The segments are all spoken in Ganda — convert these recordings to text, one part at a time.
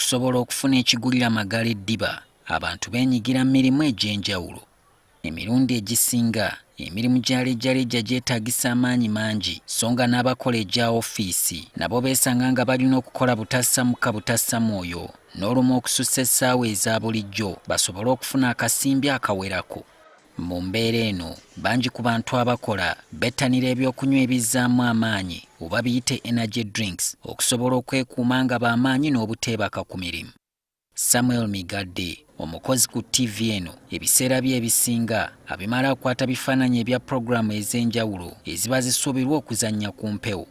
Okusobola okufuna ekigulira amagala eddiba, abantu beenyigira mu mirimu egy'enjawulo. Emirundi egisinga emirimu gya lejjalejja gyetaagisa amaanyi mangi, so nga n'abakola egya ofiisi nabo beesanga nga balina okukola butassamuka butassamwoyo n'olumu okusussa essaawa ezaabulijjo basobole okufuna akasimbi akawerako. Mu mbeera eno, bangi ku bantu abakola bettanira ebyokunywa ebizzaamu amaanyi oba biyite energye drinks okusobola okwekuuma nga b'amaanyi n'obuteebaka ku mirimu. Samuel Migadde, omukozi ku TV eno, ebiseera bye ebisinga abimala akwata bifaananyi ebya pulogulaamu ez'enjawulo eziba zisuubirwa okuzannya ku mpewo.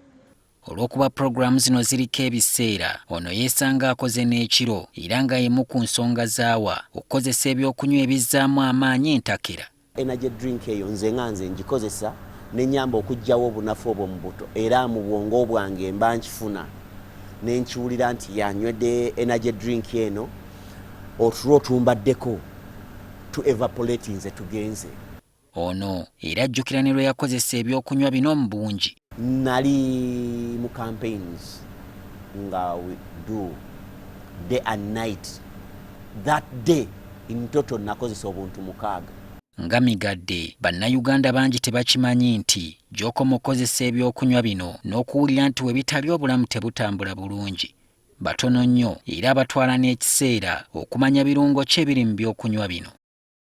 Olw'okuba pulogulaamu zino ziriko ebiseera, ono yeesanga akoze n'ekiro era nga y'emu ku nsonga zaawa okukozesa ebyokunywa ebizzaamu amaanyi entakera. Energy drink eyo nze ngikozesa n'ennyamba okuggyawo obunafu obwo mu buto era mu bwongo bwange mba nkifuna ne nkiwulira nti yanywedde energy drink eno otulo otumbaddeko to evaporate nze tugenze. Ono era ajjukira ne lwe yakozesa ebyokunywa bino mu bungi. Nali mu campaigns nga we do day and night. That day in total nakozesa obuntu 6. Nga Migadde, bannayuganda bangi tebakimanyi nti gy'okoma okozesa ebyokunywa bino n'okuwulira nti we bitali obulamu tebutambula bulungi. Batono nnyo era batwala n'ekiseera okumanya birungo ki ebiri mu byokunywa bino.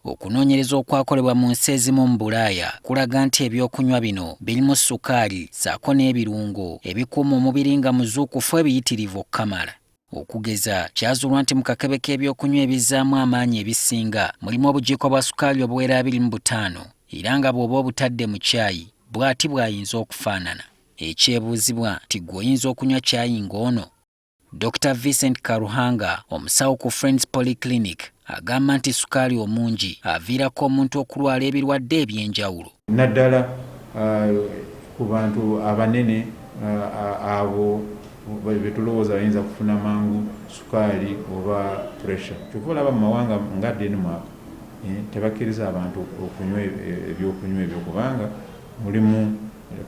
Okunoonyereza okwakolebwa mu nsi ezimu mu Bulaaya kulaga nti ebyokunywa bino birimu ssukaali ssaako n'ebirungo ebikuuma omubiri nga muzuukufu ebiyitirivu okukamala. Okugeza kyazuulwa nti mu kakebe k'ebyokunywa ebizzaamu amaanyi ebisinga mulimu obujiiko bwa ssukaali obuwera 25 era nga bw'oba obutadde mu caayi bw'ati bw'ayinza okufaanana. Ekyebuuzibwa nti gw'oyinza okunywa caayi ng'ono? Dr. Vincent Karuhanga, omusawo ku Friends Polyclinic, agamba nti ssukaali omungi aviirako omuntu okulwala ebirwadde eby'enjawulo. Naddala ku bantu abanene abo betulowooza bayinza kufuna mangu ssukaali oba pressure. Kyova olaba mu mawanga nga Denmark tebakkiriza abantu okunywa ebyokunywa ebyo kubanga mulimu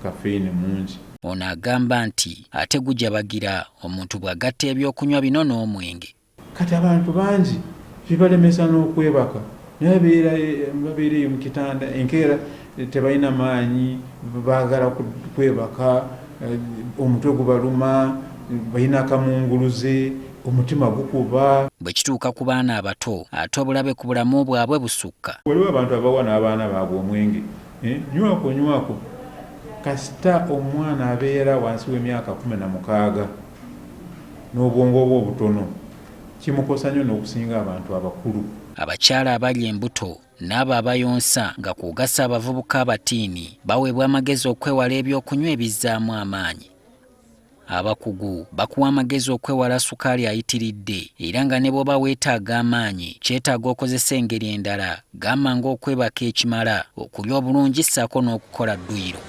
kafeini mungi. Ono agamba nti ate gujabagira omuntu bw'agatta ebyokunywa bino n'omwenge. Kati abantu bangi bibalemesa n'okwebaka babeera mu kitanda enkeera tebalina maanyi baagala kwebaka omutwe gubaluma balina akamunguluze omutima gukuba. Bwe kituuka ku baana abato ate obulabe ku bulamu bwabwe busukka. Waliwo abantu abawa n'abaana baabwe omwenge nywako kasita omwana abeera wansi w'emyaka 16 n'obwongo bwe obutono kimukosa nnyo n'okusinga abantu abakulu. Abakyala abali embuto n'abo abayonsa nga kwogasa abavubuka abatiini baweebwa amagezi okwewala ebyokunywa ebizzaamu amaanyi. Abakugu bakuwa amagezi okwewala ssukaali ayitiridde era nga ne bw'oba weetaaga amaanyi kyetaaga okozesa engeri endala gamba ng'okwebaka ekimala, okulya obulungi ssaako n'okukola dduyiro.